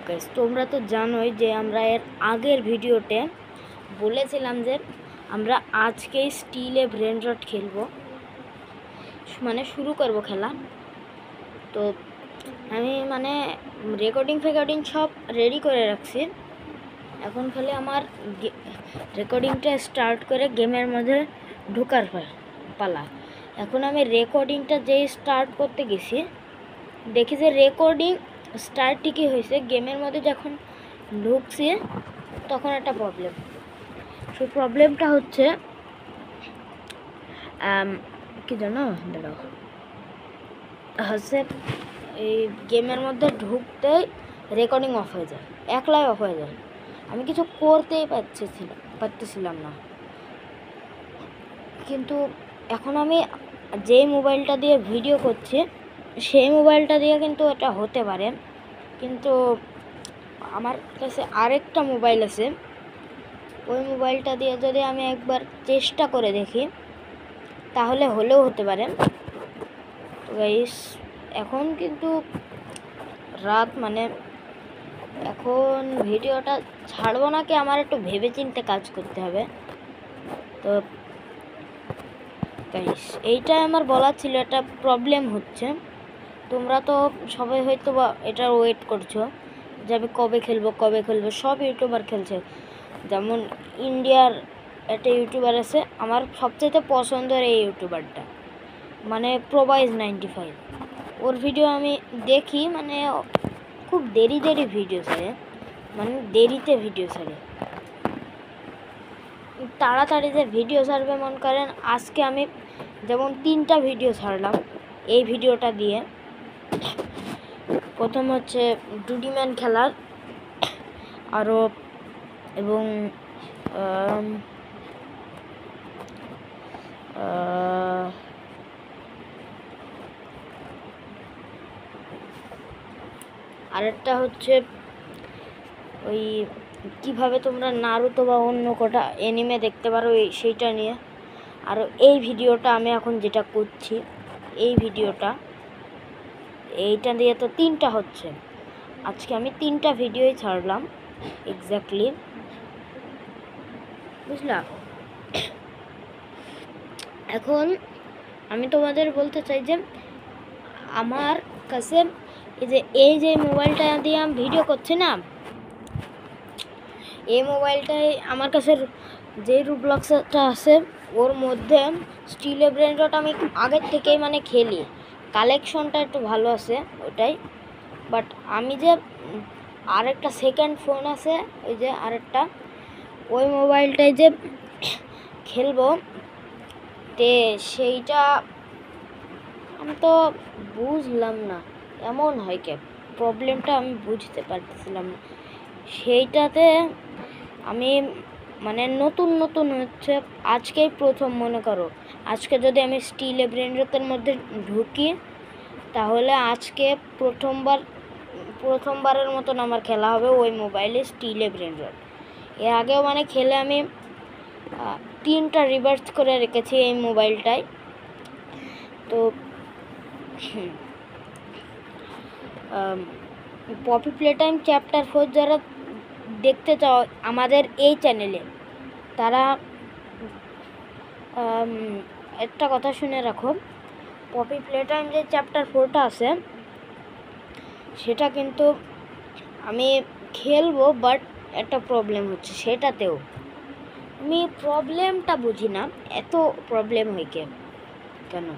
Guys, তোমরা তো জানোই যে আমরা এর আগের ভিডিওতে বলেছিলাম যে আমরা আজকেই স্টিলে ব্রেন রট খেলবো, মানে শুরু করব খেলা। তো আমি রেকর্ডিং সব রেডি করে রাখছি। এখন খালি আমার রেকর্ডিংটা স্টার্ট করে গেমের মধ্যে ঢোকার পালা। এখন আমি রেকর্ডিংটা যেই স্টার্ট করতে গেছি, দেখি যে রেকর্ডিং স্টার্ট ঠিকই হয়েছে, গেমের মধ্যে যখন ঢুকছি তখন একটা প্রবলেম। সেই প্রবলেমটা হচ্ছে কি জানো, হচ্ছে এই গেমের মধ্যে ঢুকতেই রেকর্ডিং অফ হয়ে যায়, একলাই অফ হয়ে যায়। আমি কিছু করতেই পারতেছিলাম না। কিন্তু এখন আমি যেই মোবাইলটা দিয়ে ভিডিও করছি সেই মোবাইলটা দিয়ে কিন্তু এটা হতে পারে, কিন্তু আমার কাছে আরেকটা মোবাইল আছে। ওই মোবাইলটা দিয়ে যদি আমি একবার চেষ্টা করে দেখি তাহলে হলেও হতে পারে। তো গাইস, এখন কিন্তু রাত, এখন ভিডিওটা ছাড়বো নাকি আমার একটু ভেবে চিন্তে কাজ করতে হবে। তো গাইস, এইটা আমার বলার ছিল, একটা প্রবলেম হচ্ছে। তোমরা তো সবাই হয়তো বা এটা ওয়েট করছো যে আমি কবে খেলবো। সব ইউটিউবার খেলছে। যেমন ইন্ডিয়ার একটা ইউটিউবার আছে, আমার সবচেয়ে পছন্দের এই ইউটিউবারটা, প্রবাইজ 95। ওর ভিডিও আমি দেখি, খুব দেরি ভিডিও ছাড়ে, দেরিতে ভিডিও ছাড়ে। তাড়াতাড়ি যে ভিডিও ছাড়বে মনে করেন, আজকে আমি যেমন 3টা ভিডিও ছাড়লাম এই ভিডিওটা দিয়ে। প্রথম হচ্ছে ডুডিম্যান খেলার, আরও এবং আরেকটা হচ্ছে ওই কিভাবে তোমরা নারুতো বা অন্য কটা অ্যানিমে দেখতে পারো, সেইটা নিয়ে। আর এই ভিডিওটা আমি এখন যেটা করছি, এই ভিডিওটা, এইটা দিয়ে তো 3টা হচ্ছে। আজকে আমি 3টা ভিডিওই ছাড়লাম এক্স্যাক্টলি, বুঝলা? এখন আমি তোমাদের বলতে চাই যে আমার কাছে এই যে মোবাইলটা দিয়ে আমি ভিডিও করছি না, এই মোবাইলটাই আমার কাছে যে রুবলক্সটা আছে ওর মধ্যে স্টিলে ব্রেন রট আমি আগের থেকেই খেলি। কালেকশনটা একটু ভালো আছে ওটাই। বাট আমি যে আরেকটা সেকেন্ড ফোন আছে, ওই যে আরেকটা, ওই মোবাইলটাই যে খেলবো, তে সেইটা আমি তো বুঝলাম না। এমন হয় কে, প্রবলেমটা আমি বুঝতে পারতেছিলাম না। সেইটাতে আমি নতুন হচ্ছে, আজকেই প্রথম, মনে করো আজকে যদি আমি স্টিলে ব্রেন রটের মধ্যে ঢুকি তাহলে আজকে প্রথমবারের মতন আমার খেলা হবে ওই মোবাইলে স্টিলে ব্রেন রট। এর আগেও খেলে আমি 3টা রিভার্স করে রেখেছি এই মোবাইলটায়। তো পপি প্লেটাইম চ্যাপ্টার 4 যারা দেখতে চাও আমাদের এই চ্যানেলে, তারা একটা কথা শুনে রাখো, পপি প্লেটাইম যে চ্যাপ্টার 4টা আছে সেটা কিন্তু আমি খেলবো, বাট একটা প্রবলেম হচ্ছে সেটাতেও। আমি প্রবলেমটা বুঝি না, এত প্রবলেম হয় কেন।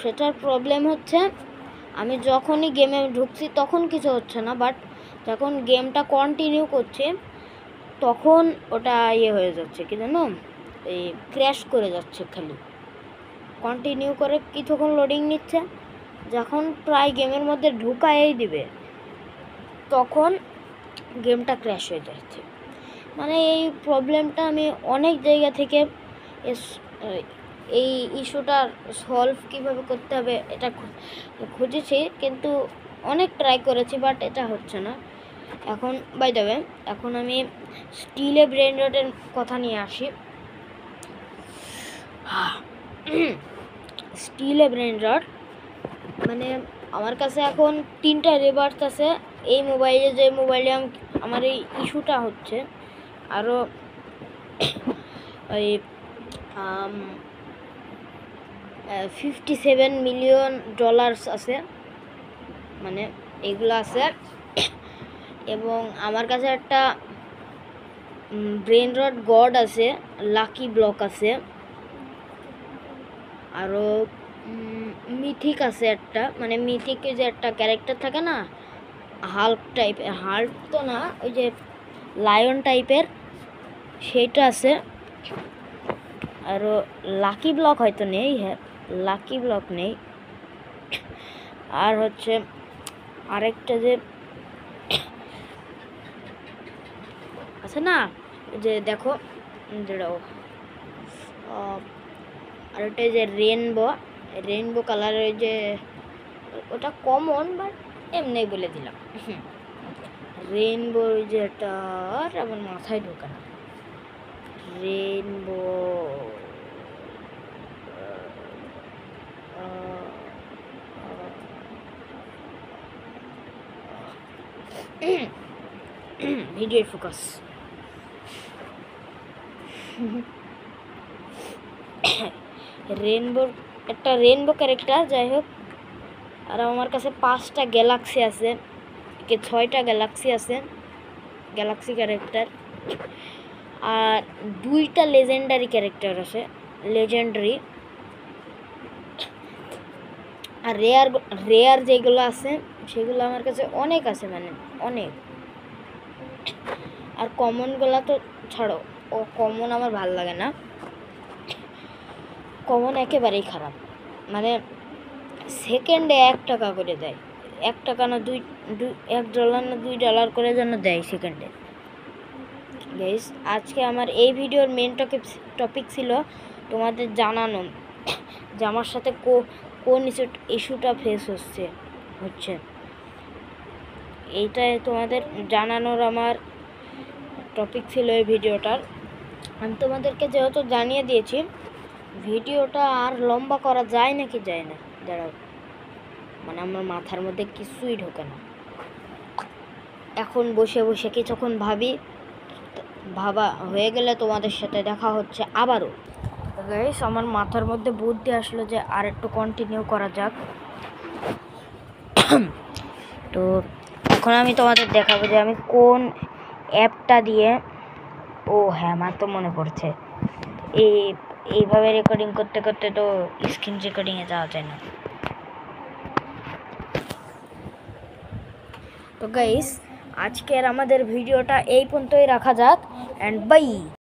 সেটার প্রবলেম হচ্ছে আমি যখনই গেমে ঢুকছি তখন কিছু হচ্ছে না, বাট যখন গেমটা কন্টিনিউ করছি তখন ওটা হয়ে যাচ্ছে, কি জানো, এই ক্র্যাশ করে যাচ্ছে। খালি কন্টিনিউ করে কিছুক্ষণ লোডিং নিচ্ছে, যখন প্রায় গেমের মধ্যে ঢুকাই দিবে তখন গেমটা ক্র্যাশ হয়ে যাচ্ছে। এই প্রবলেমটা আমি অনেক জায়গা থেকে এই ইস্যুটা সলভ কীভাবে করতে হবে এটা খুঁজেছি, কিন্তু অনেক ট্রাই করেছি, বাট এটা হচ্ছে না। এখন বাই দ্য ওয়ে, এখন আমি স্টিলে ব্রেন রটের কথা নিয়ে আসি। স্টিলে ব্রেন রট আমার কাছে এখন 3টা রিবার্স আছে এই মোবাইলে, যে মোবাইলে আমার এই ইস্যুটা হচ্ছে। আরও ওই 57 মিলিয়ন ডলার্স আছে, মানে এগুলো আছে। এবং আমার কাছে একটা ব্রেন রট গড আছে, লাকি ব্লক আছে, আরও মিথিক আছে একটা, মানে মিথিকে যে একটা ক্যারেক্টার থাকে না, হাল্ক টাইপের, হাল্ক তো না, ওই যে লায়ন টাইপের, সেইটা আছে। আরও লাকি ব্লক হয়তো নেই, হ্যাঁ লাকি ব্লক নেই। আর হচ্ছে আরেকটা যে আছে না, যে দেখো যেটাও আরেকটা যে রেইনবো কালারের, যে ওটা কমন, বাট এমনি বলে দিলাম। রেইনবো যেটা আমার মাথায় ঢোকে না, রেইনবো ভিডিও ফোকাস, একটা রেইনবো ক্যারেক্টার, যাই হোক। আর আমার কাছে 5টা গ্যালাক্সি আছে, 6টা গ্যালাক্সি আছে, গ্যালাক্সি ক্যারেক্টার। আর 2টা লেজেন্ডারি ক্যারেক্টার আছে, লেজেন্ডারি। আর রেয়ার যেগুলো আছে সেগুলো আমার কাছে অনেক আছে, মানে অনেক। আর কমনগুলো তো ছাড়ো, ও কমন আমার ভালো লাগে না, কমন একেবারেই খারাপ। মানে সেকেন্ডে 1 টাকা করে দেয়, 1 টাকা না $1 না $2 করে যেন দেয় সেকেন্ডে। গাইস, আজকে আমার এই ভিডিওর মেন টপিক ছিল তোমাদের জানানো যে আমার সাথে কোন ইস্যুটা ফেস হচ্ছে এইটাই তোমাদের জানানোর আমার টপিক ছিল এই ভিডিওটার। আমি তোমাদেরকে যেহেতু জানিয়ে দিয়েছি, ভিডিওটা আর লম্বা করা যায় নাকি যায় না, দাঁড়াও, মানে আমার মাথার মধ্যে কিছুই ঢোকে না। এখন বসে বসে কিছুক্ষণ ভাবা হয়ে গেলে তোমাদের সাথে দেখা হচ্ছে আবারও। গাইস, আমার মাথার মধ্যে বুদ্ধি আসলো যে আর একটু কন্টিনিউ করা যাক। তো এখন আমি তোমাদের দেখাবো যে আমি কোন অ্যাপটা দিয়ে, ও হ্যাঁ আমার তো মনে পড়ছে, এইভাবে রেকর্ডিং করতে করতে তো স্ক্রিন রেকর্ডিংয়ে যাওয়া যায় না। তো গাইস, আজকের আমাদের ভিডিওটা এই পর্যন্তই রাখা যাক, অ্যান্ড বাই।